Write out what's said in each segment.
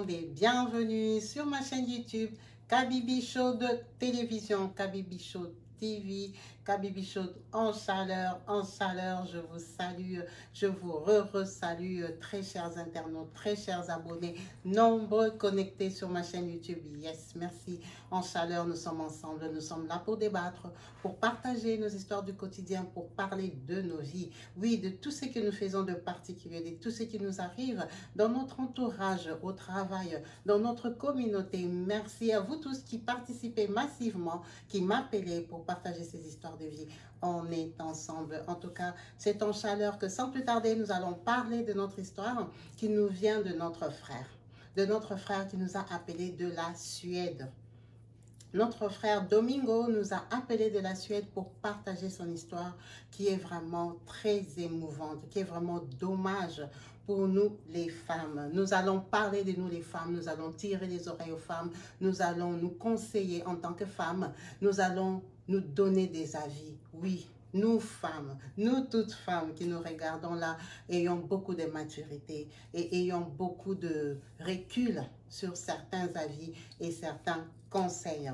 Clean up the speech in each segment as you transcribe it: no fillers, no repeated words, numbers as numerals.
monde et bienvenue sur ma chaîne YouTube Kabibi Show de télévision, Kabibi Show TV, Kabibi Show en chaleur, je vous salue, je vous re-salue, très chers internautes, très chers abonnés, nombreux connectés sur ma chaîne YouTube. Yes, merci. En chaleur, nous sommes ensemble, nous sommes là pour débattre, pour partager nos histoires du quotidien, pour parler de nos vies, oui, de tout ce que nous faisons de particulier, de tout ce qui nous arrive dans notre entourage, au travail, dans notre communauté. Merci à vous tous qui participez massivement, qui m'appelez pour partager ces histoires de vie. On est ensemble. En tout cas, c'est en chaleur que sans plus tarder, nous allons parler de notre histoire qui nous vient de notre frère qui nous a appelés de la Suède. Notre frère Domingo nous a appelés de la Suède pour partager son histoire qui est vraiment très émouvante, qui est vraiment dommage pour nous les femmes. Nous allons parler de nous les femmes, nous allons tirer les oreilles aux femmes, nous allons nous conseiller en tant que femmes, nous allons nous donner des avis, oui. Nous femmes, nous toutes femmes qui nous regardons là, ayons beaucoup de maturité et ayons beaucoup de recul sur certains avis et certains conseils.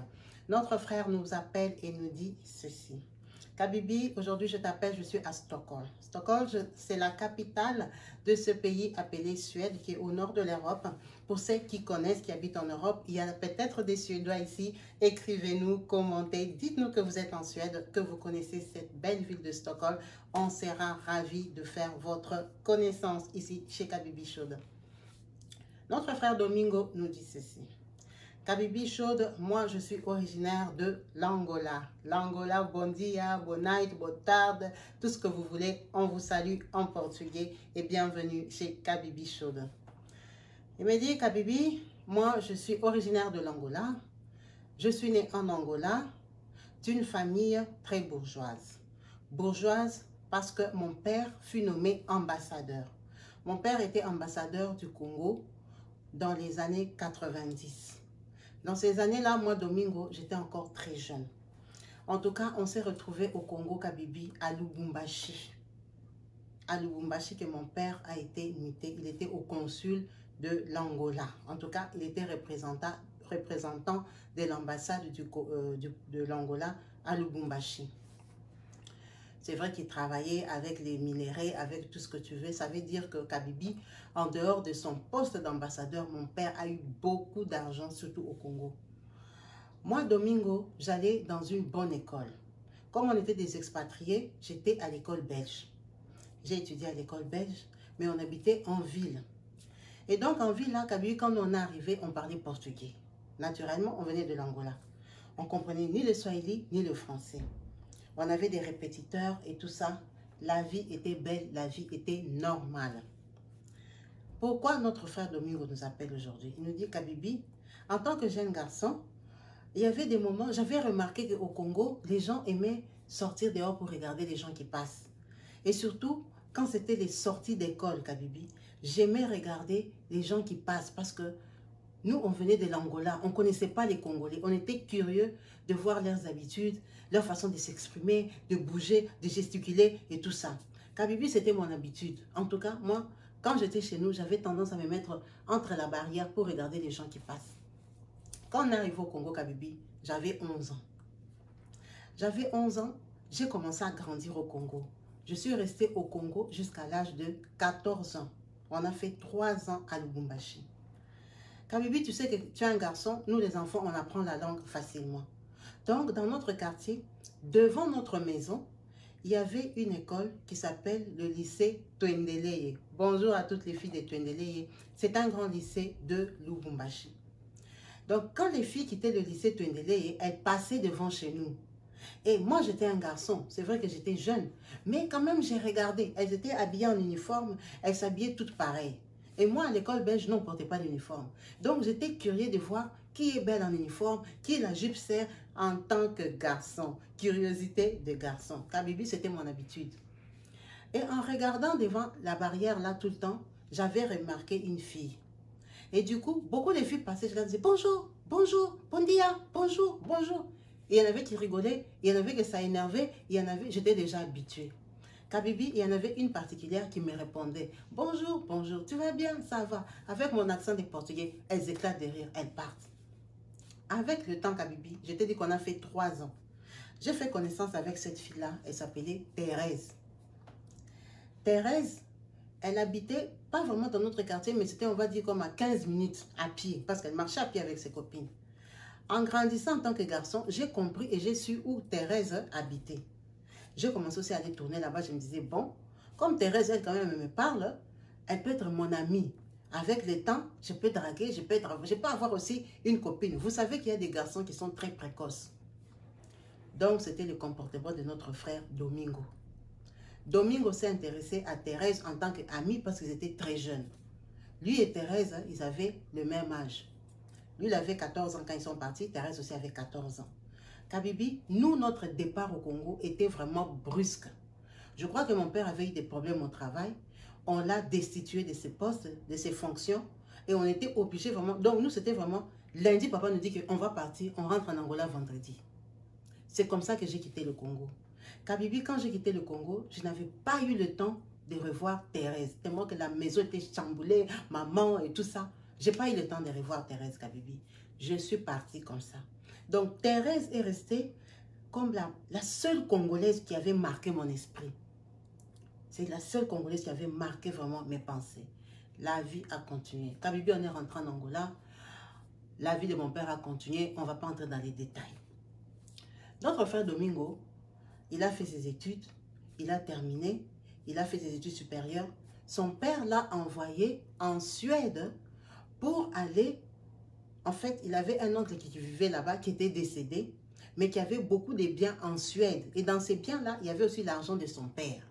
Notre frère nous appelle et nous dit ceci. Kabibi, aujourd'hui je t'appelle, je suis à Stockholm. Stockholm, c'est la capitale de ce pays appelé Suède qui est au nord de l'Europe. Pour ceux qui connaissent, qui habitent en Europe, il y a peut-être des Suédois ici. Écrivez-nous, commentez, dites-nous que vous êtes en Suède, que vous connaissez cette belle ville de Stockholm. On sera ravis de faire votre connaissance ici chez Kabibi Show. Notre frère Domingo nous dit ceci. Kabibi Show, moi je suis originaire de l'Angola. L'Angola, bon dia, bon night, bon tarde, tout ce que vous voulez. On vous salue en portugais et bienvenue chez Kabibi Show. Il me dit, Kabibi, moi je suis originaire de l'Angola. Je suis né en Angola d'une famille très bourgeoise. Bourgeoise parce que mon père fut nommé ambassadeur. Mon père était ambassadeur du Congo dans les années 90. Dans ces années-là, moi, Domingo, j'étais encore très jeune. En tout cas, on s'est retrouvés au Congo, Kabibi, à Lubumbashi. À Lubumbashi, que mon père a été muté. Il était au consul de l'Angola. En tout cas, il était représentant de l'ambassade de l'Angola à Lubumbashi. C'est vrai qu'il travaillait avec les minéraux, avec tout ce que tu veux. Ça veut dire que Kabibi, en dehors de son poste d'ambassadeur, mon père a eu beaucoup d'argent, surtout au Congo. Moi, Domingo, j'allais dans une bonne école. Comme on était des expatriés, j'étais à l'école belge. J'ai étudié à l'école belge, mais on habitait en ville. Et donc, en ville, là, Kabibi, quand on est arrivé, on parlait portugais. Naturellement, on venait de l'Angola. On ne comprenait ni le swahili, ni le français. On avait des répétiteurs et tout ça. La vie était belle, la vie était normale. Pourquoi notre frère Domingo nous appelle aujourd'hui? Il nous dit, Kabibi, en tant que jeune garçon, il y avait des moments, j'avais remarqué qu'au Congo, les gens aimaient sortir dehors pour regarder les gens qui passent. Et surtout, quand c'était les sorties d'école, Kabibi, j'aimais regarder les gens qui passent parce que nous, on venait de l'Angola, on ne connaissait pas les Congolais. On était curieux de voir leurs habitudes, leur façon de s'exprimer, de bouger, de gesticuler et tout ça. Kabibi, c'était mon habitude. En tout cas, moi, quand j'étais chez nous, j'avais tendance à me mettre entre la barrière pour regarder les gens qui passent. Quand on est arrivé au Congo, Kabibi, j'avais 11 ans. J'avais 11 ans, j'ai commencé à grandir au Congo. Je suis restée au Congo jusqu'à l'âge de 14 ans. On a fait 3 ans à Lubumbashi. Kabibi, tu sais que tu es un garçon, nous les enfants, on apprend la langue facilement. Donc, dans notre quartier, devant notre maison, il y avait une école qui s'appelle le lycée Twendeleye. Bonjour à toutes les filles de Twendeleye. C'est un grand lycée de Lubumbashi. Donc, quand les filles quittaient le lycée Twendeleye, elles passaient devant chez nous. Et moi, j'étais un garçon. C'est vrai que j'étais jeune. Mais quand même, j'ai regardé. Elles étaient habillées en uniforme. Elles s'habillaient toutes pareilles. Et moi, à l'école belge, non, on ne portait pas d'uniforme. Donc, j'étais curieux de voir qui est belle en uniforme, qui la jupe sert en tant que garçon. Curiosité de garçon. Kabibi, c'était mon habitude. Et en regardant devant la barrière, là, tout le temps, j'avais remarqué une fille. Et du coup, beaucoup de filles passaient, je disais bonjour, bonjour, bon dia, bonjour, bonjour. Et il y en avait qui rigolaient, il y en avait que ça énervait, il y en avait, j'étais déjà habituée. Kabibi, il y en avait une particulière qui me répondait. Bonjour, bonjour, tu vas bien, ça va. Avec mon accent de portugais, elles éclatent de rire, elles partent. Avec le temps, Kabibi, je t'ai dit qu'on a fait 3 ans. J'ai fait connaissance avec cette fille-là, elle s'appelait Thérèse. Thérèse, elle habitait pas vraiment dans notre quartier, mais c'était, on va dire, comme à 15 minutes à pied, parce qu'elle marchait à pied avec ses copines. En grandissant en tant que garçon, j'ai compris et j'ai su où Thérèse habitait. J'ai commencé aussi à aller tourner là-bas. Je me disais, bon, comme Thérèse, elle quand même me parle, elle peut être mon amie. Avec le temps, je peux draguer, je peux avoir aussi une copine. Vous savez qu'il y a des garçons qui sont très précoces. Donc, c'était le comportement de notre frère Domingo. Domingo s'est intéressé à Thérèse en tant qu'ami parce qu'ils étaient très jeunes. Lui et Thérèse, ils avaient le même âge. Lui, il avait 14 ans quand ils sont partis. Thérèse aussi avait 14 ans. Kabibi, nous, notre départ au Congo était vraiment brusque. Je crois que mon père avait eu des problèmes au travail. On l'a destitué de ses postes, de ses fonctions. Et on était obligé vraiment... Donc, nous, c'était vraiment... Lundi, papa nous dit qu'on va partir. On rentre en Angola vendredi. C'est comme ça que j'ai quitté le Congo. Kabibi, quand j'ai quitté le Congo, je n'avais pas eu le temps de revoir Thérèse. Tellement que la maison était chamboulée, maman et tout ça. Je n'ai pas eu le temps de revoir Thérèse, Kabibi. Je suis partie comme ça. Donc, Thérèse est restée comme la seule Congolaise qui avait marqué mon esprit. C'est la seule Congolaise qui avait marqué vraiment mes pensées. La vie a continué. Kabibi, on est rentré en Angola. La vie de mon père a continué. On ne va pas entrer dans les détails. Notre frère Domingo, il a fait ses études. Il a terminé. Il a fait ses études supérieures. Son père l'a envoyé en Suède pour aller... En fait, il avait un oncle qui vivait là-bas, qui était décédé, mais qui avait beaucoup de biens en Suède. Et dans ces biens-là, il y avait aussi l'argent de son père.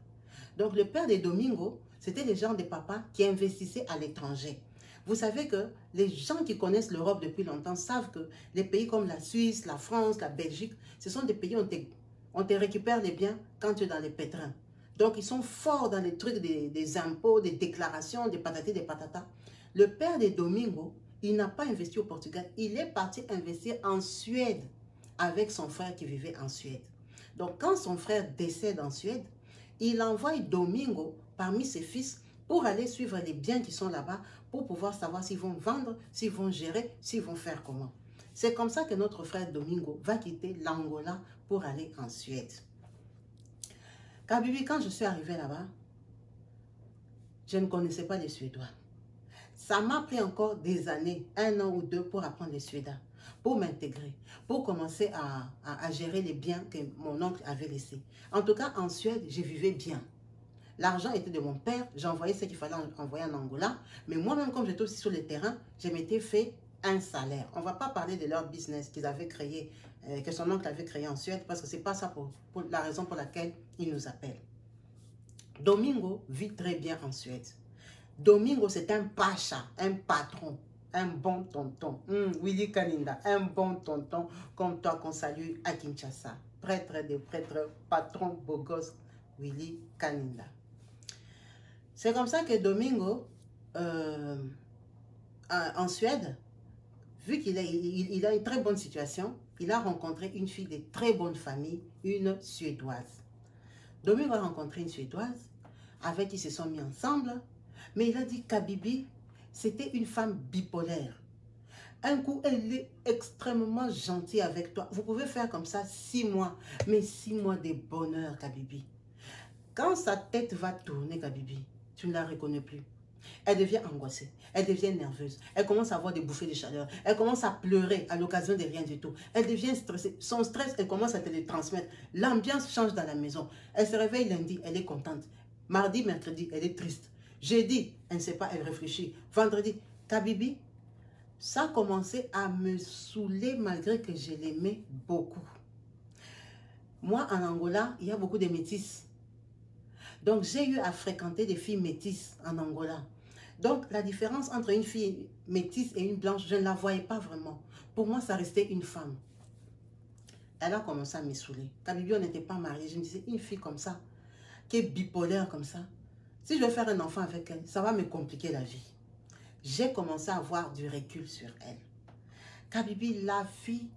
Donc, le père de Domingo, c'était le genre de papa qui investissait à l'étranger. Vous savez que les gens qui connaissent l'Europe depuis longtemps savent que les pays comme la Suisse, la France, la Belgique, ce sont des pays où on te récupère les biens quand tu es dans les pétrins. Donc, ils sont forts dans les trucs des impôts, des déclarations, des patatis, des patatas. Le père de Domingo, il n'a pas investi au Portugal. Il est parti investir en Suède avec son frère qui vivait en Suède. Donc, quand son frère décède en Suède, il envoie Domingo parmi ses fils pour aller suivre les biens qui sont là-bas, pour pouvoir savoir s'ils vont vendre, s'ils vont gérer, s'ils vont faire comment. C'est comme ça que notre frère Domingo va quitter l'Angola pour aller en Suède. Kabibi, quand je suis arrivée là-bas, je ne connaissais pas les Suédois. Ça m'a pris encore des années, 1 an ou 2 pour apprendre les Suédois, pour m'intégrer, pour commencer à gérer les biens que mon oncle avait laissés. En tout cas, en Suède, je vivais bien. L'argent était de mon père, j'envoyais ce qu'il fallait envoyer en Angola, mais moi-même, comme j'étais aussi sur le terrain, je m'étais fait un salaire. On ne va pas parler de leur business qu'ils avaient créé, que son oncle avait créé en Suède, parce que ce n'est pas ça pour la raison pour laquelle il nous appelle. Domingo vit très bien en Suède. Domingo, c'est un pacha, un patron, un bon tonton. Willy Kaninda, un bon tonton comme toi qu'on salue à Kinshasa. Prêtre des prêtres, patron beau gosse, Willy Kaninda. C'est comme ça que Domingo, en Suède, vu qu'il a une très bonne situation, il a rencontré une fille de très bonne famille, une Suédoise. Domingo a rencontré une Suédoise avec qui ils se sont mis ensemble. Mais il a dit Kabibi, c'était une femme bipolaire. Un coup, elle est extrêmement gentille avec toi. Vous pouvez faire comme ça 6 mois, mais 6 mois de bonheur, Kabibi. Quand sa tête va tourner, Kabibi, tu ne la reconnais plus. Elle devient angoissée, elle devient nerveuse, elle commence à avoir des bouffées de chaleur, elle commence à pleurer à l'occasion de rien du tout. Elle devient stressée, son stress, elle commence à te le transmettre. L'ambiance change dans la maison. Elle se réveille lundi, elle est contente. Mardi, mercredi, elle est triste. Jeudi, elle ne sait pas, elle réfléchit. Vendredi, Kabibi, ça a commencé à me saouler malgré que je l'aimais beaucoup. Moi, en Angola, il y a beaucoup de métis. Donc, j'ai eu à fréquenter des filles métisses en Angola. Donc, la différence entre une fille métisse et une blanche, je ne la voyais pas vraiment. Pour moi, ça restait une femme. Elle a commencé à me saouler. Kabibi, on n'était pas mariés. Je me disais, une fille comme ça, qui est bipolaire comme ça, si je veux faire un enfant avec elle, ça va me compliquer la vie. J'ai commencé à avoir du recul sur elle. Kabibi, la fille,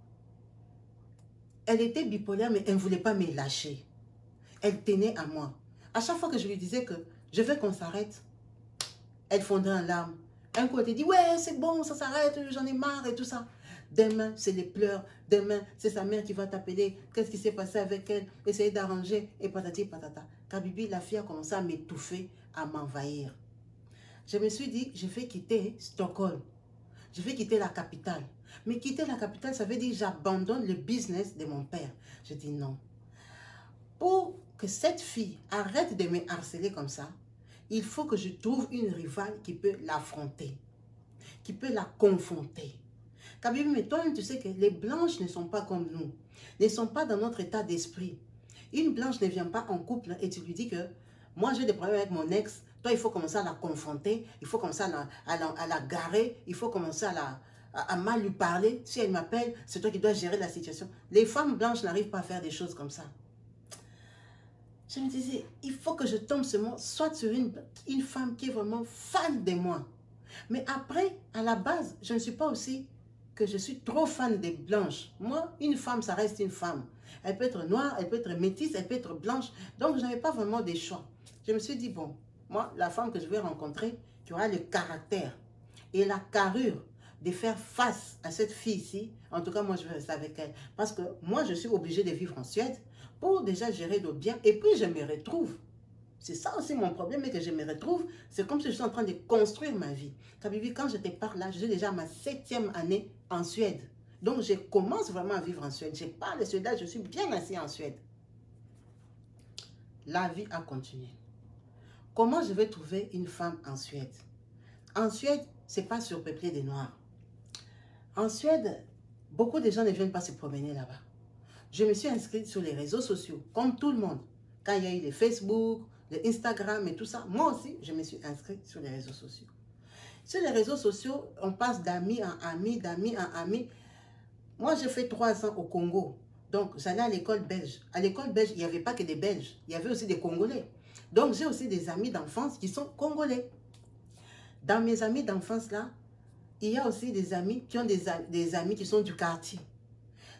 elle était bipolaire, mais elle ne voulait pas me lâcher. Elle tenait à moi. À chaque fois que je lui disais que je veux qu'on s'arrête, elle fondait en larmes. Un coup, elle te dit, ouais, c'est bon, ça s'arrête, j'en ai marre et tout ça. Demain, c'est les pleurs. Demain, c'est sa mère qui va t'appeler. Qu'est-ce qui s'est passé avec elle? Essayer d'arranger et patati patata. Kabibi, la fille a commencé à m'étouffer, à m'envahir. Je me suis dit, je vais quitter Stockholm. Je vais quitter la capitale. Mais quitter la capitale, ça veut dire que j'abandonne le business de mon père. Je dis non. Pour que cette fille arrête de me harceler comme ça, il faut que je trouve une rivale qui peut l'affronter, qui peut la confronter. Kabibi, mais toi, tu sais que les blanches ne sont pas comme nous, ne sont pas dans notre état d'esprit. Une blanche ne vient pas en couple et tu lui dis que moi j'ai des problèmes avec mon ex, toi il faut commencer à la confronter, il faut commencer à la garer, il faut commencer à mal lui parler. Si elle m'appelle, c'est toi qui dois gérer la situation. Les femmes blanches n'arrivent pas à faire des choses comme ça. Je me disais, il faut que je tombe soit sur une femme qui est vraiment fan de moi. Mais après, à la base, je ne suis pas aussi que je suis trop fan des blanches. Moi, une femme, ça reste une femme. Elle peut être noire, elle peut être métisse, elle peut être blanche. Donc, je n'avais pas vraiment des choix. Je me suis dit, bon, moi, la femme que je vais rencontrer, qui aura le caractère et la carrure de faire face à cette fille-ci, en tout cas, moi, je vais rester avec elle. Parce que moi, je suis obligée de vivre en Suède pour déjà gérer le bien. Et puis, je me retrouve. C'est ça aussi mon problème, et que je me retrouve. C'est comme si je suis en train de construire ma vie. Kabibi, quand je te parle là, je suis déjà à ma 7e année en Suède. Donc, je commence vraiment à vivre en Suède. Je parle suédois, je suis bien assis en Suède. La vie a continué. Comment je vais trouver une femme en Suède? En Suède, ce n'est pas surpeuplé des Noirs. En Suède, beaucoup de gens ne viennent pas se promener là-bas. Je me suis inscrite sur les réseaux sociaux, comme tout le monde. Quand il y a eu les Facebook, les Instagram et tout ça, moi aussi, je me suis inscrite sur les réseaux sociaux. Sur les réseaux sociaux, on passe d'amis en amis, d'amis en amis. Moi, j'ai fait 3 ans au Congo. Donc, j'allais à l'école belge. À l'école belge, il n'y avait pas que des Belges. Il y avait aussi des Congolais. Donc, j'ai aussi des amis d'enfance qui sont Congolais. Dans mes amis d'enfance, là, il y a aussi des amis qui ont des amis qui sont du quartier.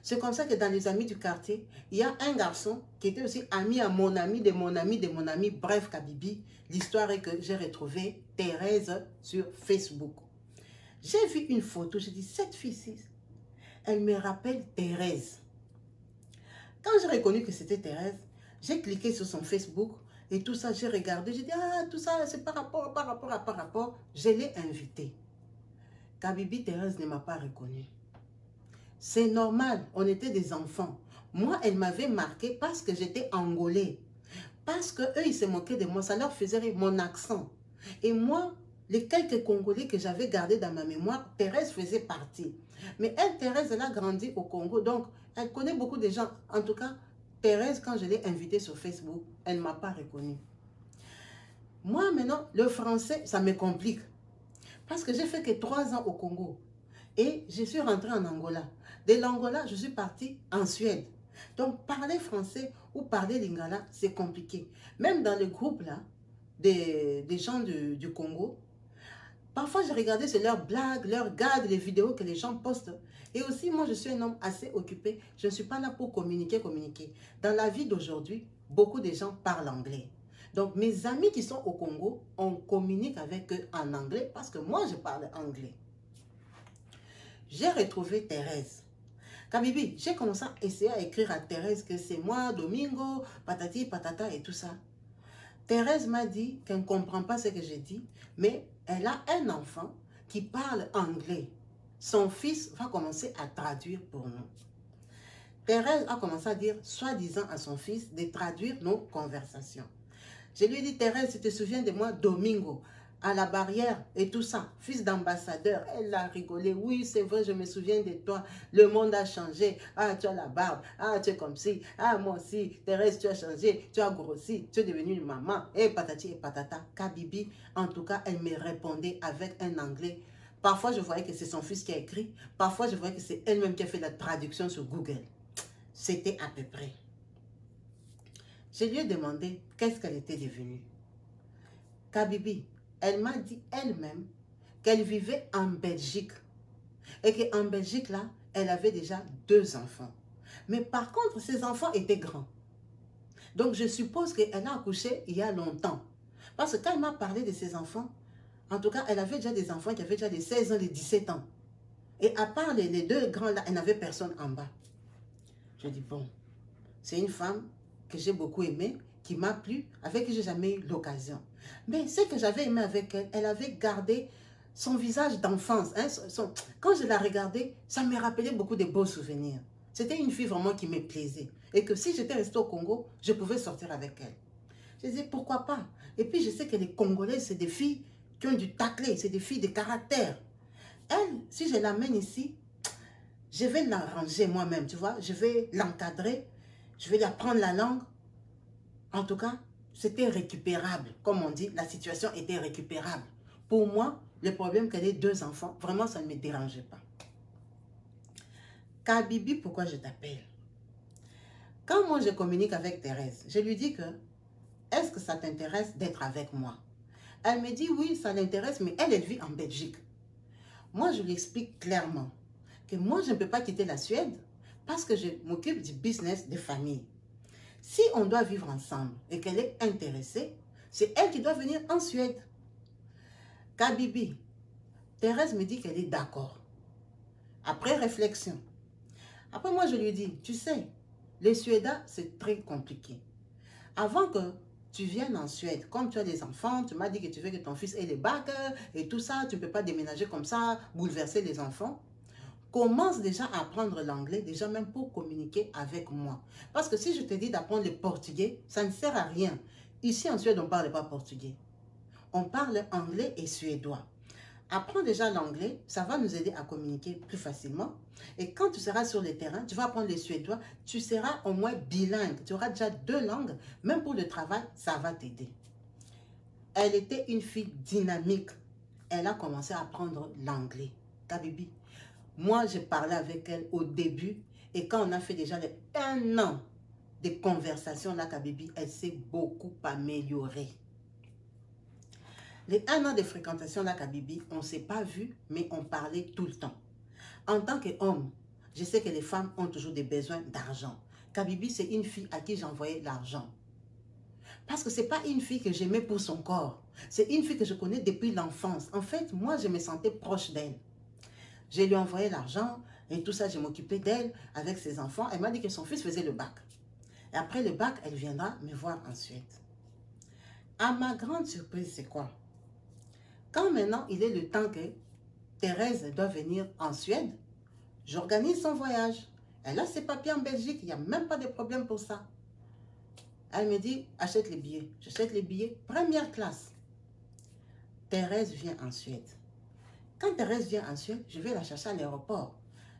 C'est comme ça que dans les amis du quartier, il y a un garçon qui était aussi ami à mon ami, de mon ami, de mon ami. Bref, Kabibi, l'histoire est que j'ai retrouvé Thérèse sur Facebook. J'ai vu une photo, j'ai dit, cette fille-ci, elle me rappelle Thérèse. Quand j'ai reconnu que c'était Thérèse, j'ai cliqué sur son Facebook et tout ça, j'ai regardé, j'ai dit, ah, tout ça, c'est par rapport. Je l'ai invitée. Kabibi, Thérèse ne m'a pas reconnue. C'est normal, on était des enfants. Moi, elle m'avait marqué parce que j'étais angolais. Parce qu'eux, ils se moquaient de moi, ça leur faisait rire mon accent. Et moi, les quelques Congolais que j'avais gardés dans ma mémoire, Thérèse faisait partie. Mais elle, Thérèse, elle a grandi au Congo, donc elle connaît beaucoup de gens. En tout cas, Thérèse, quand je l'ai invitée sur Facebook, elle ne m'a pas reconnue. Moi, maintenant, le français, ça me complique. Parce que j'ai fait que 3 ans au Congo. Et je suis rentrée en Angola. De l'Angola, je suis partie en Suède. Donc, parler français ou parler lingala, c'est compliqué. Même dans le groupe là, des gens du Congo, parfois je regardais sur leurs blagues, leurs gags, les vidéos que les gens postent. Et aussi, moi, je suis un homme assez occupé. Je ne suis pas là pour communiquer. Dans la vie d'aujourd'hui, beaucoup de gens parlent anglais. Donc, mes amis qui sont au Congo, on communique avec eux en anglais parce que moi, je parle anglais. J'ai retrouvé Thérèse. Kabibi, j'ai commencé à essayer à écrire à Thérèse que c'est moi, Domingo, patati, patata et tout ça. Thérèse m'a dit qu'elle ne comprend pas ce que j'ai dit, mais elle a un enfant qui parle anglais. Son fils va commencer à traduire pour nous. Thérèse a commencé à dire, soi-disant à son fils, de traduire nos conversations. Je lui ai dit, Thérèse, tu te souviens de moi, Domingo, à la barrière et tout ça, fils d'ambassadeur. Elle a rigolé. Oui, c'est vrai, je me souviens de toi. Le monde a changé. Ah, tu as la barbe. Ah, tu es comme ci. Ah, moi aussi. Thérèse, tu as changé. Tu as grossi. Tu es devenue une maman. Et patati et patata. Kabibi, en tout cas, elle me répondait avec un anglais. Parfois, je voyais que c'est son fils qui a écrit. Parfois, je voyais que c'est elle-même qui a fait la traduction sur Google. C'était à peu près. Je lui ai demandé qu'est-ce qu'elle était devenue. Kabibi, elle m'a dit elle-même qu'elle vivait en Belgique. Et qu'en Belgique, là, elle avait déjà 2 enfants. Mais par contre, ses enfants étaient grands. Donc, je suppose qu'elle a accouché il y a longtemps. Parce que quand elle m'a parlé de ses enfants, en tout cas, elle avait déjà des enfants qui avaient déjà des 16 ans, des 17 ans. Et à part les deux grands-là, elle n'avait personne en bas. Je dis, bon, c'est une femme que j'ai beaucoup aimée, qui m'a plu, avec qui j'ai jamais eu l'occasion. Mais ce que j'avais aimé avec elle, elle avait gardé son visage d'enfance. Hein, quand je la regardais, ça me rappelait beaucoup de beaux souvenirs. C'était une fille vraiment qui me plaisait. Et que si j'étais restée au Congo, je pouvais sortir avec elle. Je disais, pourquoi pas? Et puis, je sais que les Congolais, c'est des filles qui ont du taclé, c'est des filles de caractère. Elle, si je l'amène ici, je vais l'arranger moi-même, tu vois. Je vais l'encadrer, je vais lui apprendre la langue. En tout cas, c'était récupérable. Comme on dit, la situation était récupérable. Pour moi, le problème qu'elle ait deux enfants, vraiment, ça ne me dérangeait pas. Kabibi, pourquoi je t'appelle? Quand moi, je communique avec Thérèse, je lui dis que, est-ce que ça t'intéresse d'être avec moi? Elle me dit, oui, ça l'intéresse, mais elle vit en Belgique. Moi, je lui explique clairement que moi, je ne peux pas quitter la Suède parce que je m'occupe du business de famille. Si on doit vivre ensemble et qu'elle est intéressée, c'est elle qui doit venir en Suède. Kabibi, Thérèse me dit qu'elle est d'accord. Après réflexion. Après, moi, je lui dis, tu sais, les Suédois, c'est très compliqué. Avant que tu viennes en Suède, comme tu as des enfants, tu m'as dit que tu veux que ton fils ait les bacs et tout ça, tu ne peux pas déménager comme ça, bouleverser les enfants. Commence déjà à apprendre l'anglais, déjà même pour communiquer avec moi. Parce que si je te dis d'apprendre le portugais, ça ne sert à rien. Ici en Suède, on ne parle pas portugais. On parle anglais et suédois. Apprends déjà l'anglais, ça va nous aider à communiquer plus facilement. Et quand tu seras sur le terrain, tu vas apprendre le suédois, tu seras au moins bilingue. Tu auras déjà deux langues, même pour le travail, ça va t'aider. Elle était une fille dynamique. Elle a commencé à apprendre l'anglais. Kabibi. Moi, j'ai parlé avec elle au début et quand on a fait déjà un an de conversation, là, Kabibi, elle s'est beaucoup améliorée. Les un an de fréquentation, là, Kabibi, on ne s'est pas vu, mais on parlait tout le temps. En tant qu'homme, je sais que les femmes ont toujours des besoins d'argent. Kabibi, c'est une fille à qui j'envoyais l'argent. Parce que ce n'est pas une fille que j'aimais pour son corps. C'est une fille que je connais depuis l'enfance. En fait, moi, je me sentais proche d'elle. Je lui ai envoyé l'argent et tout ça, je m'occupais d'elle avec ses enfants. Elle m'a dit que son fils faisait le bac. Et après le bac, elle viendra me voir en Suède. À ma grande surprise, c'est quoi? Quand maintenant, il est le temps que Thérèse doit venir en Suède, j'organise son voyage. Elle a ses papiers en Belgique, il n'y a même pas de problème pour ça. Elle me dit, achète les billets. J'achète les billets, première classe. Thérèse vient en Suède. Quand Thérèse vient en Suède, je vais la chercher à l'aéroport.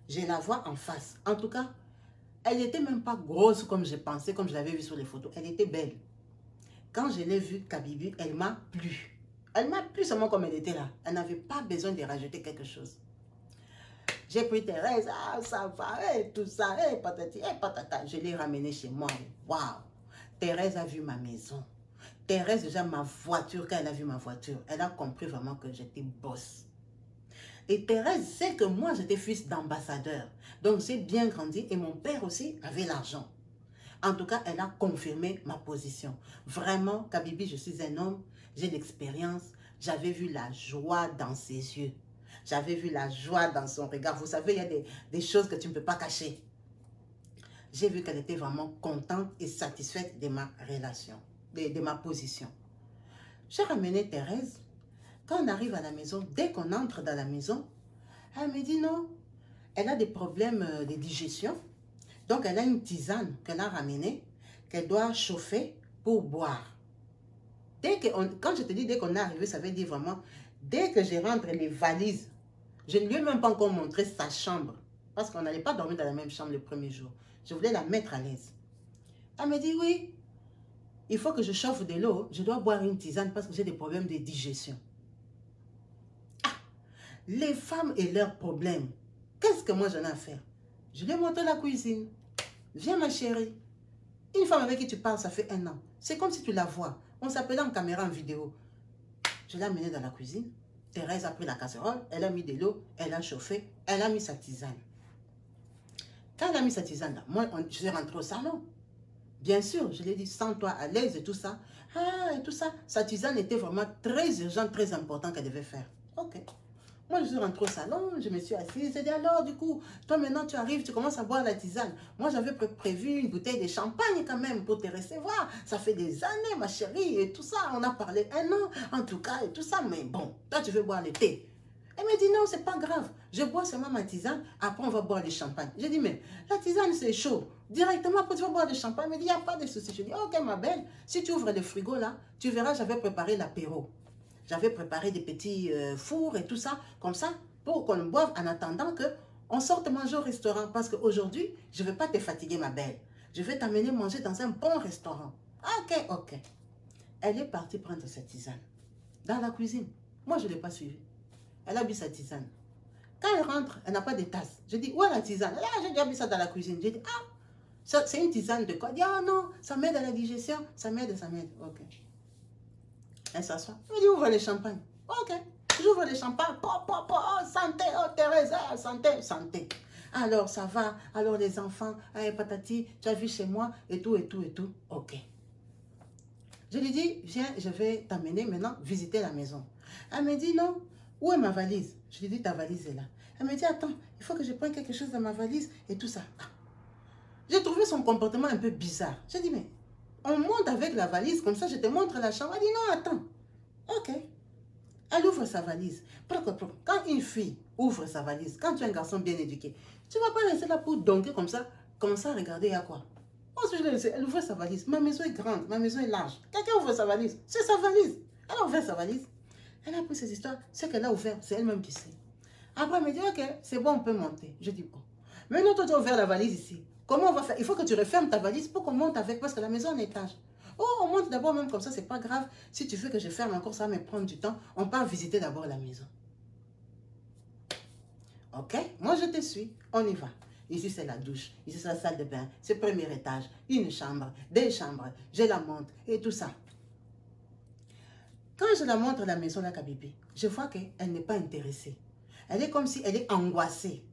Je la vois en face. En tout cas, elle n'était même pas grosse comme je pensais, comme je l'avais vu sur les photos. Elle était belle. Quand je l'ai vue, Kabibi, elle m'a plu. Elle m'a plu seulement comme elle était là. Elle n'avait pas besoin de rajouter quelque chose. J'ai pris Thérèse, ah, ça va, tout ça, patati, patata. Je l'ai ramenée chez moi. Waouh! Thérèse a vu ma maison. Thérèse, déjà, ma voiture, quand elle a vu ma voiture, elle a compris vraiment que j'étais boss. Et Thérèse sait que moi, j'étais fils d'ambassadeur. Donc, j'ai bien grandi et mon père aussi avait l'argent. En tout cas, elle a confirmé ma position. Vraiment, Kabibi, je suis un homme, j'ai l'expérience. J'avais vu la joie dans ses yeux. J'avais vu la joie dans son regard. Vous savez, il y a des choses que tu ne peux pas cacher. J'ai vu qu'elle était vraiment contente et satisfaite de ma relation, de ma position. J'ai ramené Thérèse. Quand on arrive à la maison, dès qu'on entre dans la maison, elle me dit non, elle a des problèmes de digestion. Donc, elle a une tisane qu'elle a ramenée, qu'elle doit chauffer pour boire. Quand je te dis dès qu'on est arrivé, ça veut dire vraiment, dès que je rentre les valises, je ne lui ai même pas encore montré sa chambre. Parce qu'on n'allait pas dormir dans la même chambre le premier jour. Je voulais la mettre à l'aise. Elle me dit oui, il faut que je chauffe de l'eau. Je dois boire une tisane parce que j'ai des problèmes de digestion. Ah, les femmes et leurs problèmes. Qu'est-ce que moi j'en ai à faire? Je lui ai montré la cuisine. Viens ma chérie. Une femme avec qui tu parles, ça fait un an. C'est comme si tu la vois. On s'appelait en caméra, en vidéo. Je l'ai amenée dans la cuisine. Thérèse a pris la casserole, elle a mis de l'eau, elle a chauffé, elle a mis sa tisane. Quand elle a mis sa tisane là, moi, je suis rentrée au salon. Bien sûr, je lui ai dit, sens-toi à l'aise et tout ça. Ah, et tout ça. Sa tisane était vraiment très urgente, très important qu'elle devait faire. Ok. Moi, je suis rentrée au salon, je me suis assise. J'ai dit, alors, du coup, toi maintenant, tu arrives, tu commences à boire la tisane. Moi, j'avais prévu une bouteille de champagne quand même pour te recevoir. Ça fait des années, ma chérie, et tout ça. On a parlé un an, en tout cas, et tout ça. Mais bon, toi, tu veux boire le thé. Elle me dit, non, c'est pas grave. Je bois seulement ma tisane, après, on va boire le champagne. J'ai dit, mais la tisane, c'est chaud. Directement, après, tu vas boire du champagne. Elle me dit, il n'y a pas de souci. Je dis, ok, ma belle, si tu ouvres le frigo, là, tu verras, j'avais préparé l'apéro. J'avais préparé des petits fours et tout ça, comme ça, pour qu'on boive en attendant qu'on sorte manger au restaurant. Parce qu'aujourd'hui, je ne vais pas te fatiguer, ma belle. Je vais t'amener manger dans un bon restaurant. Ok, ok. Elle est partie prendre sa tisane dans la cuisine. Moi, je ne l'ai pas suivie. Elle a bu sa tisane. Quand elle rentre, elle n'a pas de tasse. Je dis, où est la tisane? Là, j'ai déjà bu ça dans la cuisine. Je dis, ah, c'est une tisane de quoi? Elle dit, ah non, ça m'aide à la digestion. Ça m'aide, ça m'aide. Ok. Elle s'assoit. Elle me dit, ouvre le champagne. Ok. J'ouvre le champagne. Oh, santé, oh Thérèse, santé, santé. Alors, ça va. Alors, les enfants, patati, tu as vu chez moi, et tout, et tout, et tout. Ok. Je lui dis, viens, je vais t'amener maintenant visiter la maison. Elle me dit, non, où est ma valise? Je lui dis, ta valise est là. Elle me dit, attends, il faut que je prenne quelque chose dans ma valise et tout ça. Ah. J'ai trouvé son comportement un peu bizarre. J'ai dit, mais on monte avec la valise, comme ça je te montre la chambre. Elle dit, non, attends. Ok. Elle ouvre sa valise. Quand une fille ouvre sa valise, quand tu es un garçon bien éduqué, tu ne vas pas rester là pour donker comme ça, commencer à regarder à quoi. Ensuite, je l'ai laissé. Elle ouvre sa valise. Ma maison est grande, ma maison est large. Quelqu'un ouvre sa valise. C'est sa valise. Elle a ouvert sa valise. Elle a pris ses histoires. Ce qu'elle a ouvert, c'est elle-même qui sait. Après, elle me dit, ok, c'est bon, on peut monter. Je dis, bon. Maintenant, toi, tu as ouvert la valise ici. Comment on va faire? Il faut que tu refermes ta valise pour qu'on monte avec, parce que la maison est en étage. Oh, on monte d'abord même comme ça, c'est pas grave. Si tu veux que je ferme encore, ça va me prendre du temps. On part visiter d'abord la maison. Ok, moi je te suis. On y va. Ici, c'est la douche. Ici, c'est la salle de bain. C'est le premier étage. Une chambre, deux chambres. Je la monte et tout ça. Quand je la montre la maison, la Kabibi, je vois qu'elle n'est pas intéressée. Elle est comme si elle est angoissée.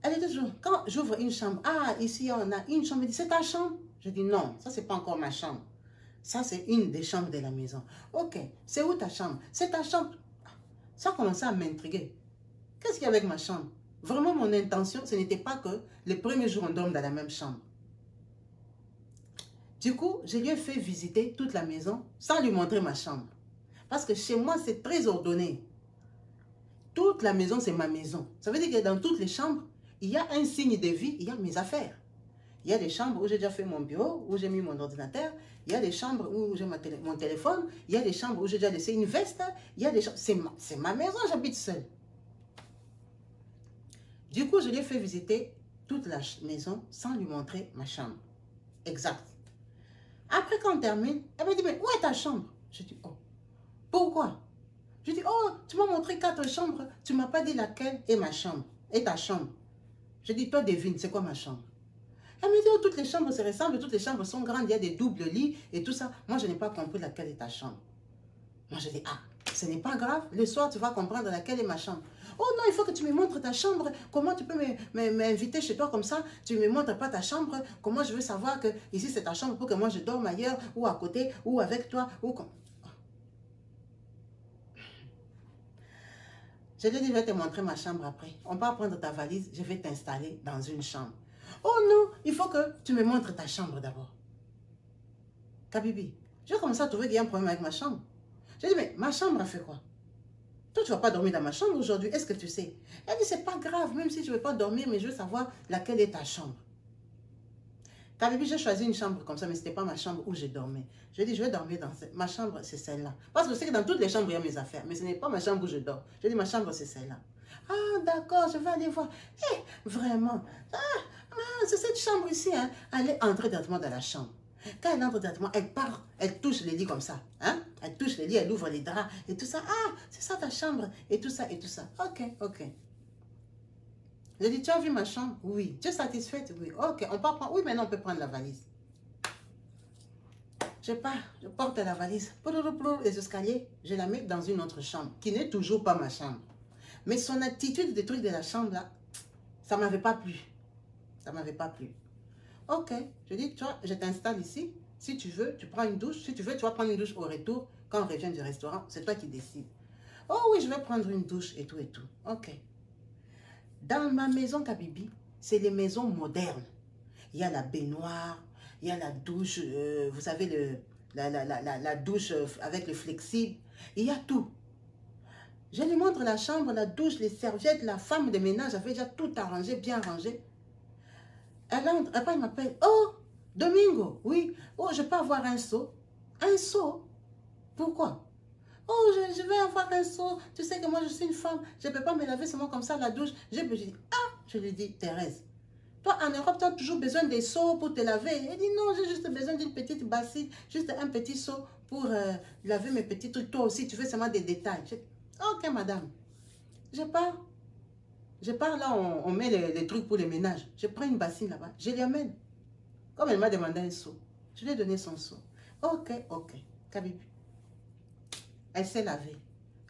Elle est toujours, quand j'ouvre une chambre, ah, ici on a une chambre, elle dit, c'est ta chambre? Je dis, non, ça c'est pas encore ma chambre. Ça c'est une des chambres de la maison. Ok, c'est où ta chambre? C'est ta chambre. Ça a commencé à m'intriguer. Qu'est-ce qu'il y a avec ma chambre? Vraiment, mon intention, ce n'était pas que le premier jour on dorme dans la même chambre. Du coup, je lui ai fait visiter toute la maison sans lui montrer ma chambre. Parce que chez moi, c'est très ordonné. Toute la maison, c'est ma maison. Ça veut dire que dans toutes les chambres, il y a un signe de vie, il y a mes affaires. Il y a des chambres où j'ai déjà fait mon bureau, où j'ai mis mon ordinateur. Il y a des chambres où j'ai mon téléphone. Il y a des chambres où j'ai déjà laissé une veste. Il y a des chambres... C'est ma maison, j'habite seule. Du coup, je lui ai fait visiter toute la maison sans lui montrer ma chambre. Exact. Après, quand on termine, elle me dit, mais où est ta chambre? Je dis, oh, pourquoi? Je dis, oh, tu m'as montré 4 chambres. Tu ne m'as pas dit laquelle est ma chambre, est ta chambre. Je dis, toi, devine, c'est quoi ma chambre? Elle me dit, oh, toutes les chambres se ressemblent, toutes les chambres sont grandes, il y a des doubles lits et tout ça. Moi, je n'ai pas compris laquelle est ta chambre. Moi, je dis, ah, ce n'est pas grave. Le soir, tu vas comprendre laquelle est ma chambre. Oh non, il faut que tu me montres ta chambre. Comment tu peux m'inviter chez toi comme ça? Tu ne me montres pas ta chambre. Comment je veux savoir que ici, c'est ta chambre pour que moi, je dorme ailleurs ou à côté ou avec toi ou comme... Je lui ai dit, je vais te montrer ma chambre après. On va prendre ta valise, je vais t'installer dans une chambre. Oh non, il faut que tu me montres ta chambre d'abord. Kabibi, j'ai commencé à trouver qu'il y a un problème avec ma chambre. J'ai dit, mais ma chambre a fait quoi? Toi, tu ne vas pas dormir dans ma chambre aujourd'hui, est-ce que tu sais? Elle dit, c'est pas grave, même si je ne vais pas dormir, mais je veux savoir laquelle est ta chambre. Kabibi, j'ai choisi une chambre comme ça, mais ce n'était pas ma chambre où je dormais. Je lui ai dit, je vais dormir dans ma chambre, c'est celle-là. Parce que je sais que dans toutes les chambres, il y a mes affaires, mais ce n'est pas ma chambre où je dors. Je lui ai dit, ma chambre, c'est celle-là. Ah, d'accord, je vais aller voir. Eh, vraiment. C'est cette chambre ici, hein. Elle est entrée directement dans la chambre. Quand elle entre directement, elle part, elle touche les lits comme ça. Hein? Elle touche les lits, elle ouvre les draps et tout ça. Ah, c'est ça ta chambre et tout ça et tout ça. Ok, ok. J'ai dit, tu as vu ma chambre? Oui. Tu es satisfaite? Oui. Ok, on peut prendre. Oui, maintenant on peut prendre la valise. Je pars, je porte la valise. Les escaliers, je la mets dans une autre chambre qui n'est toujours pas ma chambre. Mais son attitude des trucs de la chambre là, ça ne m'avait pas plu. Ça ne m'avait pas plu. Ok, je dis, toi, je t'installe ici. Si tu veux, tu prends une douche. Si tu veux, tu vas prendre une douche au retour. Quand on revient du restaurant, c'est toi qui décides. Oh oui, je vais prendre une douche et tout et tout. Ok. Dans ma maison Kabibi, c'est les maisons modernes. Il y a la baignoire, il y a la douche, vous savez, la douche avec le flexible. Il y a tout. Je lui montre la chambre, la douche, les serviettes, la femme de ménage avait déjà tout arrangé, bien rangé. Elle entre, après elle m'appelle, oh, Domingo, oui, oh, je peux avoir un seau. Un seau? Pourquoi? Oh, je vais avoir un seau. Tu sais que moi, je suis une femme. Je ne peux pas me laver seulement comme ça la douche. Je dis, ah, je lui dis, Thérèse, toi, en Europe, tu as toujours besoin des seaux pour te laver. Elle dit, non, j'ai juste besoin d'une petite bassine, juste un petit seau pour laver mes petits trucs. Toi aussi, tu fais seulement des détails. Je dis, ok, madame. Je pars. Je pars là, on met les trucs pour les ménages. Je prends une bassine là-bas, je lui amène. Comme elle m'a demandé un seau, je lui ai donné son seau. Ok, ok. Kabibi. Elle s'est lavée.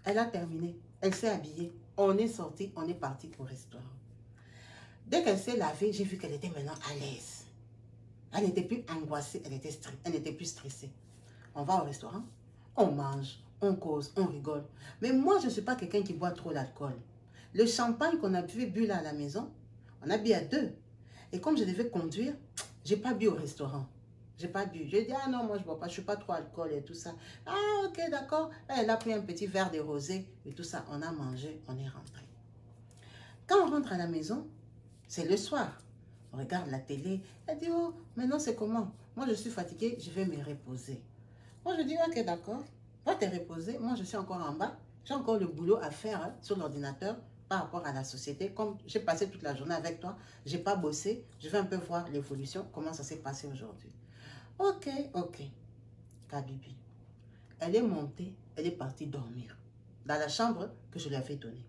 Elle a terminé. Elle s'est habillée. On est sorti, on est parti au restaurant. Dès qu'elle s'est lavée, j'ai vu qu'elle était maintenant à l'aise. Elle n'était plus angoissée, elle n'était plus stressée. On va au restaurant, on mange, on cause, on rigole. Mais moi, je ne suis pas quelqu'un qui boit trop l'alcool. Le champagne qu'on a bu là à la maison, on a bu à deux. Et comme je devais conduire, je n'ai pas bu au restaurant. J'ai pas bu. J'ai dit, ah non, moi je ne bois pas, je ne suis pas trop alcool et tout ça. Ah ok, d'accord. Elle a pris un petit verre de rosé et tout ça. On a mangé, on est rentré. Quand on rentre à la maison, c'est le soir. On regarde la télé. Elle dit, oh, maintenant c'est comment? Moi je suis fatiguée, je vais me reposer. Moi je dis, ok, d'accord. Va te reposer. Moi je suis encore en bas. J'ai encore le boulot à faire hein, sur l'ordinateur par rapport à la société. Comme j'ai passé toute la journée avec toi, je n'ai pas bossé. Je vais un peu voir l'évolution, comment ça s'est passé aujourd'hui. Ok, ok. Kabibi. Elle est montée, elle est partie dormir dans la chambre que je lui avais donnée.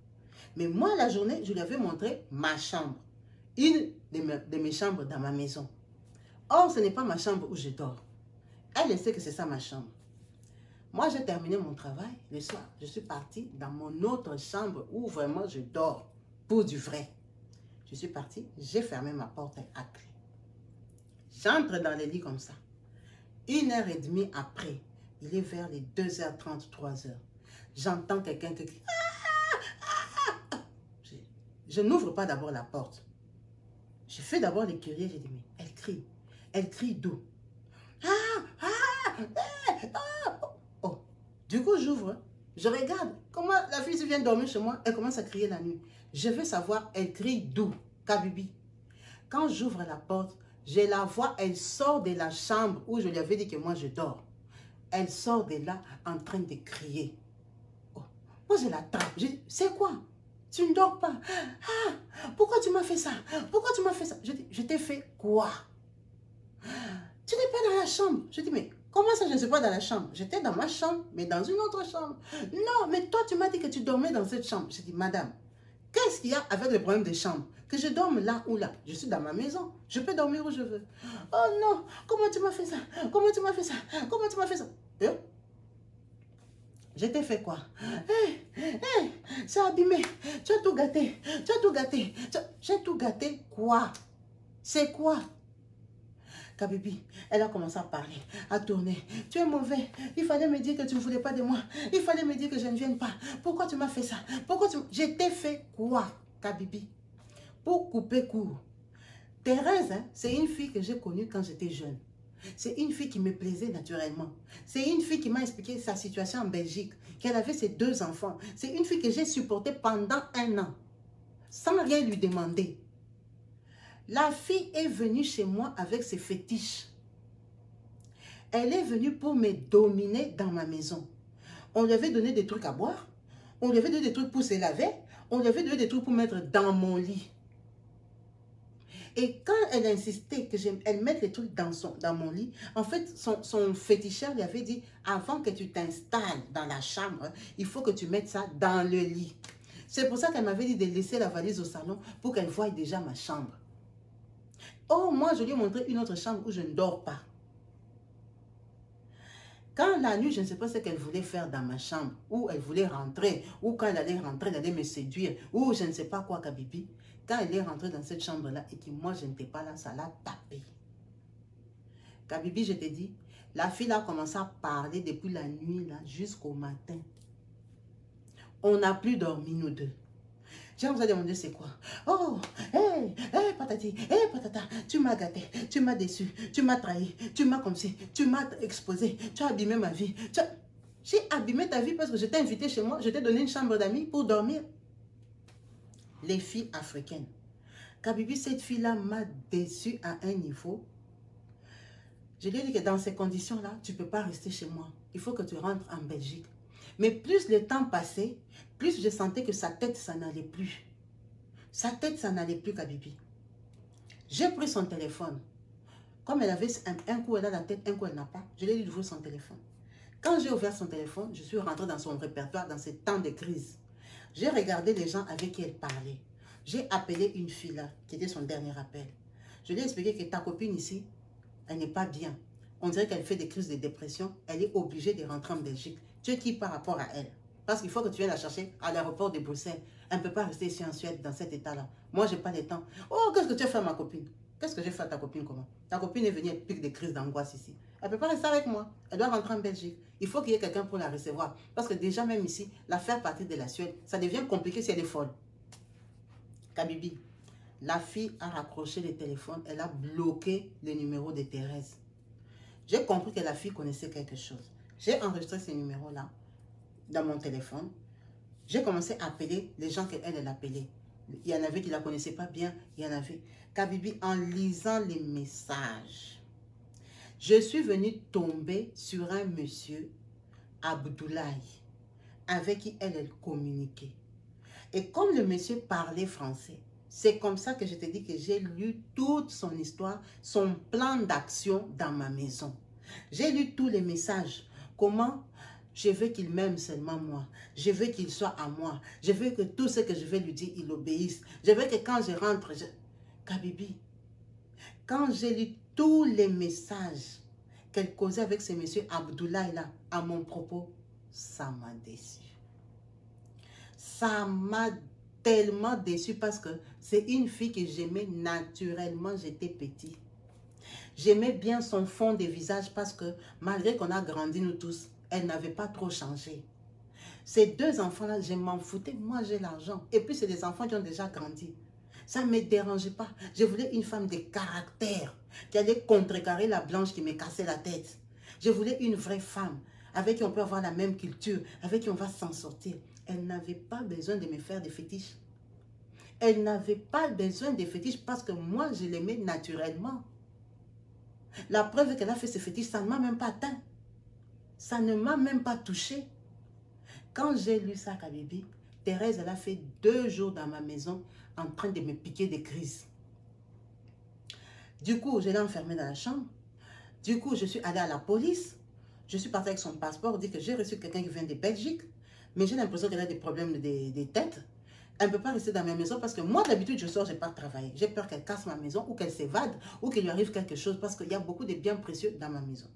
Mais moi, la journée, je lui avais montré ma chambre. Une de mes chambres dans ma maison. Or, ce n'est pas ma chambre où je dors. Elle sait que c'est ça ma chambre. Moi, j'ai terminé mon travail le soir. Je suis partie dans mon autre chambre où vraiment je dors pour du vrai. Je suis partie, j'ai fermé ma porte à clé. J'entre dans le lit comme ça. 1h30 après, il est vers les 2h30, 3h. J'entends quelqu'un qui crie. Je n'ouvre pas d'abord la porte. Je fais d'abord les crier. J'ai dit, mais elle crie. Elle crie d'où? Oh. Du coup, j'ouvre. Je regarde comment la fille vient dormir chez moi. Elle commence à crier la nuit. Je veux savoir, elle crie d'où? Kabibi. Quand j'ouvre la porte, je la vois, elle sort de la chambre où je lui avais dit que moi je dors. Elle sort de là en train de crier. Oh. Moi, je l'attrape. Je dis, c'est quoi? Tu ne dors pas. Ah, pourquoi tu m'as fait ça? Pourquoi tu m'as fait ça? Je dis, je t'ai fait quoi? Tu n'es pas dans la chambre. Je dis, mais comment ça, je ne suis pas dans la chambre? J'étais dans ma chambre, mais dans une autre chambre. Non, mais toi, tu m'as dit que tu dormais dans cette chambre. Je dis, madame, qu'est-ce qu'il y a avec le problème des chambres? Que je dorme là ou là. Je suis dans ma maison. Je peux dormir où je veux. Oh non, comment tu m'as fait ça? Comment tu m'as fait ça? Comment tu m'as fait ça? Je t'ai fait quoi? C'est abîmé. Tu as tout gâté. Tu as tout gâté. J'ai tout gâté quoi? C'est quoi? Kabibi, elle a commencé à parler, à tourner. Tu es mauvais. Il fallait me dire que tu ne voulais pas de moi. Il fallait me dire que je ne vienne pas. Pourquoi tu m'as fait ça? Pourquoi tu... Je t'ai fait quoi, Kabibi? Pour couper court. Thérèse, hein, c'est une fille que j'ai connue quand j'étais jeune. C'est une fille qui me plaisait naturellement. C'est une fille qui m'a expliqué sa situation en Belgique, qu'elle avait ses 2 enfants. C'est une fille que j'ai supportée pendant 1 an, sans rien lui demander. La fille est venue chez moi avec ses fétiches. Elle est venue pour me dominer dans ma maison. On lui avait donné des trucs à boire, on lui avait donné des trucs pour se laver, on lui avait donné des trucs pour mettre dans mon lit. Et quand elle insistait qu'elle mette les trucs dans mon lit, en fait, son féticheur lui avait dit, avant que tu t'installes dans la chambre, il faut que tu mettes ça dans le lit. C'est pour ça qu'elle m'avait dit de laisser la valise au salon pour qu'elle voie déjà ma chambre. Oh, moi, je lui ai montré une autre chambre où je ne dors pas. Quand la nuit, je ne sais pas ce qu'elle voulait faire dans ma chambre, où elle voulait rentrer, ou quand elle allait rentrer, elle allait me séduire, ou je ne sais pas quoi, Kabibi. Quand elle est rentrée dans cette chambre-là et que moi, je n'étais pas là, ça l'a tapé. Kabibi, je te dis, la fille a commencé à parler depuis la nuit là jusqu'au matin. On n'a plus dormi, nous deux. J'ai vous a demandé c'est quoi? Oh, hé, hé, patati, hé, patata, tu m'as gâté, tu m'as déçu, tu m'as trahi, tu m'as comme si, tu m'as exposé, tu as abîmé ma vie. J'ai abîmé ta vie parce que je t'ai invité chez moi, je t'ai donné une chambre d'amis pour dormir. Les filles africaines. Kabibi, cette fille-là m'a déçu à un niveau. Je lui ai dit que dans ces conditions-là, tu ne peux pas rester chez moi. Il faut que tu rentres en Belgique. Mais plus le temps passait, plus je sentais que sa tête, ça n'allait plus. Sa tête, ça n'allait plus, Kabibi. J'ai pris son téléphone. Comme elle avait un coup, elle a la tête, un coup, elle n'a pas. Je lui ai dit d'ouvrir son téléphone. Quand j'ai ouvert son téléphone, je suis rentrée dans son répertoire, dans ces temps de crise. J'ai regardé les gens avec qui elle parlait. J'ai appelé une fille là, qui était son dernier appel. Je lui ai expliqué que ta copine ici, elle n'est pas bien. On dirait qu'elle fait des crises de dépression. Elle est obligée de rentrer en Belgique. Tu es qui par rapport à elle? Parce qu'il faut que tu viennes la chercher à l'aéroport de Bruxelles. Elle ne peut pas rester ici en Suède dans cet état-là. Moi, je n'ai pas le temps. Oh, qu'est-ce que tu as fait à ma copine? Qu'est-ce que j'ai fait à ta copine comment? Ta copine est venue, elle pique des crises d'angoisse ici. Elle ne peut pas rester avec moi. Elle doit rentrer en Belgique. Il faut qu'il y ait quelqu'un pour la recevoir. Parce que déjà, même ici, la faire partir de la Suède, ça devient compliqué si elle est folle. Kabibi, la fille a raccroché le téléphone. Elle a bloqué le numéro de Thérèse. J'ai compris que la fille connaissait quelque chose. J'ai enregistré ce numéro-là dans mon téléphone. J'ai commencé à appeler les gens qu'elle appelait. Il y en avait qui ne la connaissaient pas bien. Il y en avait. Kabibi, en lisant les messages, je suis venue tomber sur un monsieur, Abdoulaye, avec qui elle communiquait. Et comme le monsieur parlait français, c'est comme ça que je te dis que j'ai lu toute son histoire, son plan d'action dans ma maison. J'ai lu tous les messages. Comment je veux qu'il m'aime seulement moi. Je veux qu'il soit à moi. Je veux que tout ce que je vais lui dire, il obéisse. Je veux que quand je rentre, Kabibi, quand j'ai lu tous les messages qu'elle causait avec ce monsieur Abdoulaye là, à mon propos, ça m'a déçu. Ça m'a tellement déçu parce que c'est une fille que j'aimais naturellement, j'étais petite. J'aimais bien son fond de visage parce que malgré qu'on a grandi nous tous, elle n'avait pas trop changé. Ces deux enfants-là, je m'en foutais. Moi, j'ai l'argent. Et puis, c'est des enfants qui ont déjà grandi. Ça ne me dérangeait pas. Je voulais une femme de caractère qui allait contrecarrer la blanche qui me cassait la tête. Je voulais une vraie femme avec qui on peut avoir la même culture, avec qui on va s'en sortir. Elle n'avait pas besoin de me faire des fétiches. Elle n'avait pas besoin des fétiches parce que moi, je l'aimais naturellement. La preuve qu'elle a fait ces fétiches, ça ne m'a même pas atteint. Ça ne m'a même pas touché. Quand j'ai lu ça, Kabibi, Thérèse, elle a fait 2 jours dans ma maison en train de me piquer des crises. Du coup, je l'ai enfermée dans la chambre. Du coup, je suis allée à la police. Je suis partie avec son passeport, dit que j'ai reçu quelqu'un qui vient de Belgique. Mais j'ai l'impression qu'elle a des problèmes de tête. Elle ne peut pas rester dans ma maison parce que moi, d'habitude, je sors, je pars travailler. J'ai peur qu'elle casse ma maison ou qu'elle s'évade ou qu'il lui arrive quelque chose parce qu'il y a beaucoup de biens précieux dans ma maison.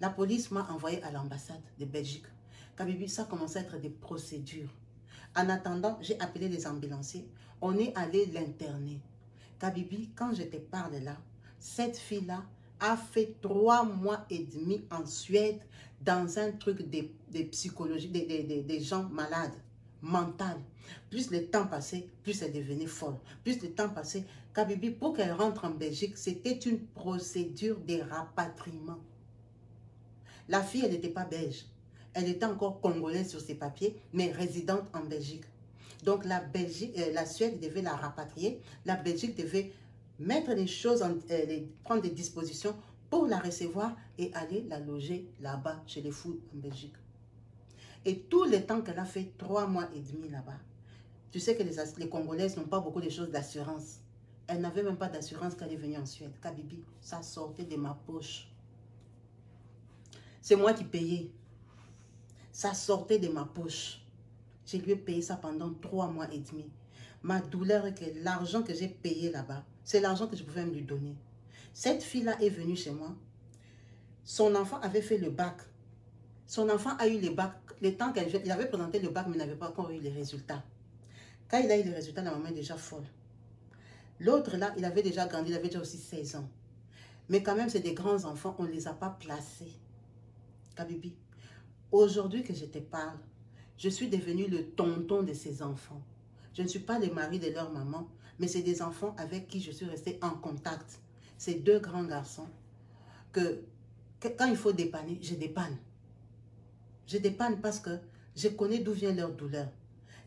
La police m'a envoyé à l'ambassade de Belgique. Kabibi, ça commence à être des procédures. En attendant, j'ai appelé les ambulanciers. On est allé l'interner. Kabibi, quand je te parle là, cette fille-là a fait 3 mois et demi en Suède dans un truc de psychologie, des gens malades, mentales. Plus le temps passait, plus elle devenait folle. Plus le temps passait, Kabibi, pour qu'elle rentre en Belgique, c'était une procédure de rapatriement. La fille, elle n'était pas belge. Elle était encore congolaise sur ses papiers, mais résidente en Belgique. Donc la Suède devait la rapatrier. La Belgique devait mettre les choses, prendre des dispositions pour la recevoir et aller la loger là-bas, chez les fous en Belgique. Et tout le temps qu'elle a fait 3 mois et demi là-bas, tu sais que les Congolaises n'ont pas beaucoup de choses d'assurance. Elle n'avait même pas d'assurance quand elle est venue en Suède. Kabibi, ça sortait de ma poche. C'est moi qui payais. Ça sortait de ma poche. Je lui ai payé ça pendant 3 mois et demi. Ma douleur est que l'argent que j'ai payé là-bas, c'est l'argent que je pouvais me lui donner. Cette fille-là est venue chez moi. Son enfant avait fait le bac. Son enfant a eu le bac. Le temps il avait présenté le bac, mais n'avait pas encore eu les résultats. Quand il a eu les résultats, la maman est déjà folle. L'autre là, il avait déjà grandi, il avait déjà aussi 16 ans. Mais quand même, c'est des grands enfants, on ne les a pas placés. Kabibi, aujourd'hui que je te parle, je suis devenu le tonton de ces enfants. Je ne suis pas le mari de leur maman, mais c'est des enfants avec qui je suis restée en contact. Ces deux grands garçons que quand il faut dépanner, je dépanne. Je dépanne parce que je connais d'où vient leur douleur.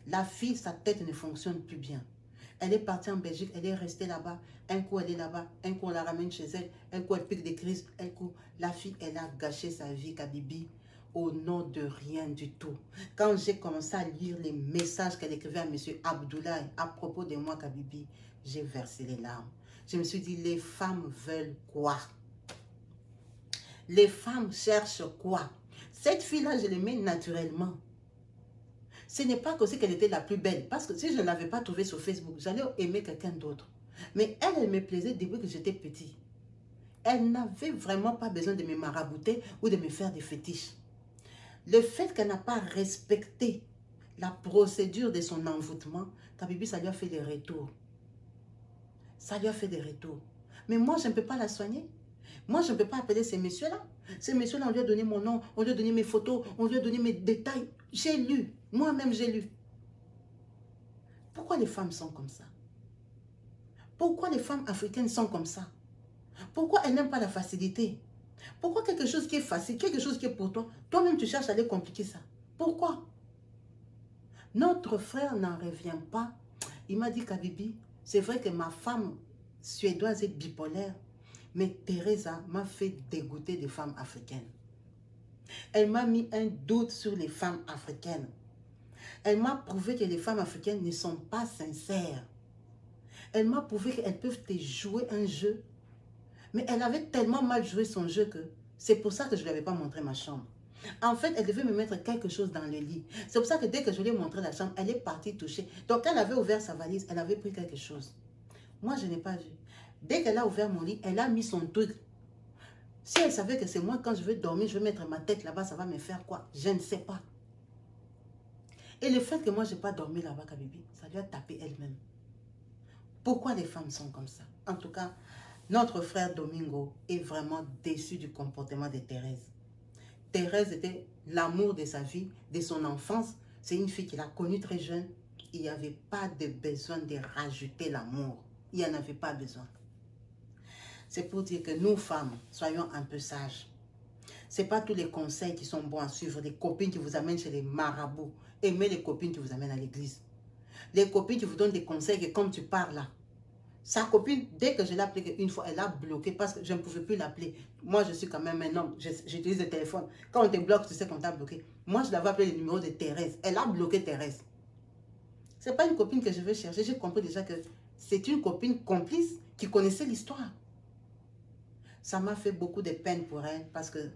La fille, sa tête ne fonctionne plus bien. Elle est partie en Belgique, elle est restée là-bas. Un coup, elle est là-bas. Un coup, on la ramène chez elle. Un coup, elle pique des crises. Un coup, la fille, elle a gâché sa vie, Kabibi, au nom de rien du tout. Quand j'ai commencé à lire les messages qu'elle écrivait à M. Abdoulaye à propos de moi, Kabibi, j'ai versé les larmes. Je me suis dit, les femmes veulent quoi? Les femmes cherchent quoi? Cette fille-là, je l'aimais naturellement. Ce n'est pas que qu'elle était la plus belle. Parce que si je ne l'avais pas trouvée sur Facebook, j'allais aimer quelqu'un d'autre. Mais elle me plaisait depuis que j'étais petit. Elle n'avait vraiment pas besoin de me marabouter ou de me faire des fétiches. Le fait qu'elle n'a pas respecté la procédure de son envoûtement, Kabibi, ça lui a fait des retours. Ça lui a fait des retours. Mais moi, je ne peux pas la soigner. Moi, je ne peux pas appeler ces messieurs-là. Ces messieurs-là, on lui a donné mon nom, on lui a donné mes photos, on lui a donné mes détails. J'ai lu. Moi-même, j'ai lu. Pourquoi les femmes sont comme ça? Pourquoi les femmes africaines sont comme ça? Pourquoi elles n'aiment pas la facilité? Pourquoi quelque chose qui est facile, quelque chose qui est pour toi, toi-même tu cherches à aller compliquer ça? Pourquoi? Notre frère n'en revient pas. Il m'a dit, Kabibi, c'est vrai que ma femme suédoise est bipolaire, mais Teresa m'a fait dégoûter des femmes africaines. Elle m'a mis un doute sur les femmes africaines. Elle m'a prouvé que les femmes africaines ne sont pas sincères. Elle m'a prouvé qu'elles peuvent te jouer un jeu. Mais elle avait tellement mal joué son jeu que c'est pour ça que je ne lui avais pas montré ma chambre. En fait, elle devait me mettre quelque chose dans le lit. C'est pour ça que dès que je lui ai montré la chambre, elle est partie toucher. Donc, quand elle avait ouvert sa valise, elle avait pris quelque chose. Moi, je n'ai pas vu. Dès qu'elle a ouvert mon lit, elle a mis son truc. Si elle savait que c'est moi, quand je veux dormir, je vais mettre ma tête là-bas, ça va me faire quoi? Je ne sais pas. Et le fait que moi, je n'ai pas dormi là-bas, Kabibi, ça lui a tapé elle-même. Pourquoi les femmes sont comme ça? En tout cas, notre frère Domingo est vraiment déçu du comportement de Thérèse. Thérèse était l'amour de sa vie, de son enfance. C'est une fille qu'il a connue très jeune. Il n'y avait pas de besoin de rajouter l'amour. Il n'y en avait pas besoin. C'est pour dire que nous, femmes, soyons un peu sages. Ce n'est pas tous les conseils qui sont bons à suivre. Les copines qui vous amènent chez les marabouts. Aimez les copines qui vous amènent à l'église. Les copines qui vous donnent des conseils que comme tu pars là, sa copine, dès que je l'ai appelée une fois, elle a bloqué parce que je ne pouvais plus l'appeler. Moi, je suis quand même un homme. J'utilise le téléphone. Quand on te bloque, tu sais qu'on t'a bloqué. Moi, je l'avais appelé le numéro de Thérèse. Elle a bloqué Thérèse. Ce n'est pas une copine que je vais chercher. J'ai compris déjà que c'est une copine complice qui connaissait l'histoire. Ça m'a fait beaucoup de peine pour elle parce que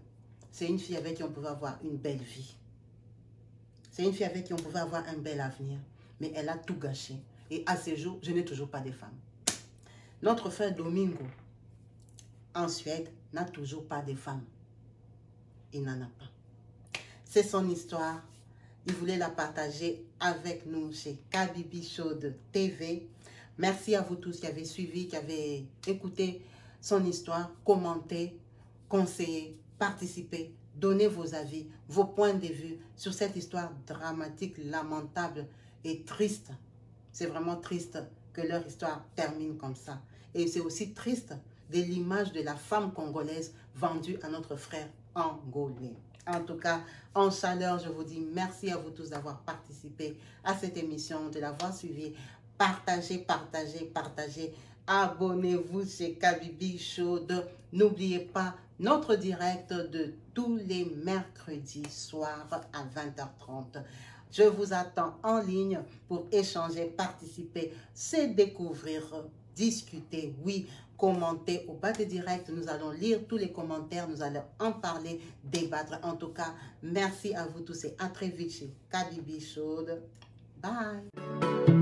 c'est une fille avec qui on pouvait avoir une belle vie. C'est une fille avec qui on pouvait avoir un bel avenir. Mais elle a tout gâché. Et à ce jour, je n'ai toujours pas de femme. Notre frère Domingo, en Suède, n'a toujours pas de femme. Il n'en a pas. C'est son histoire. Il voulait la partager avec nous chez Kabibi Show TV. Merci à vous tous qui avez suivi, qui avez écouté son histoire, commenté, conseillé, participé, donné vos avis, vos points de vue sur cette histoire dramatique, lamentable et triste. C'est vraiment triste que leur histoire termine comme ça. Et c'est aussi triste de l'image de la femme congolaise vendue à notre frère angolais. En tout cas, en chaleur, je vous dis merci à vous tous d'avoir participé à cette émission, de l'avoir suivi. Partagez, partagez, partagez. Abonnez-vous chez Kabibi Show. N'oubliez pas notre direct de tous les mercredis soirs à 20h30. Je vous attends en ligne pour échanger, participer, se découvrir, discuter, oui, commenter au bas de direct. Nous allons lire tous les commentaires, nous allons en parler, débattre. En tout cas, merci à vous tous et à très vite chez Kabibi Show. Bye!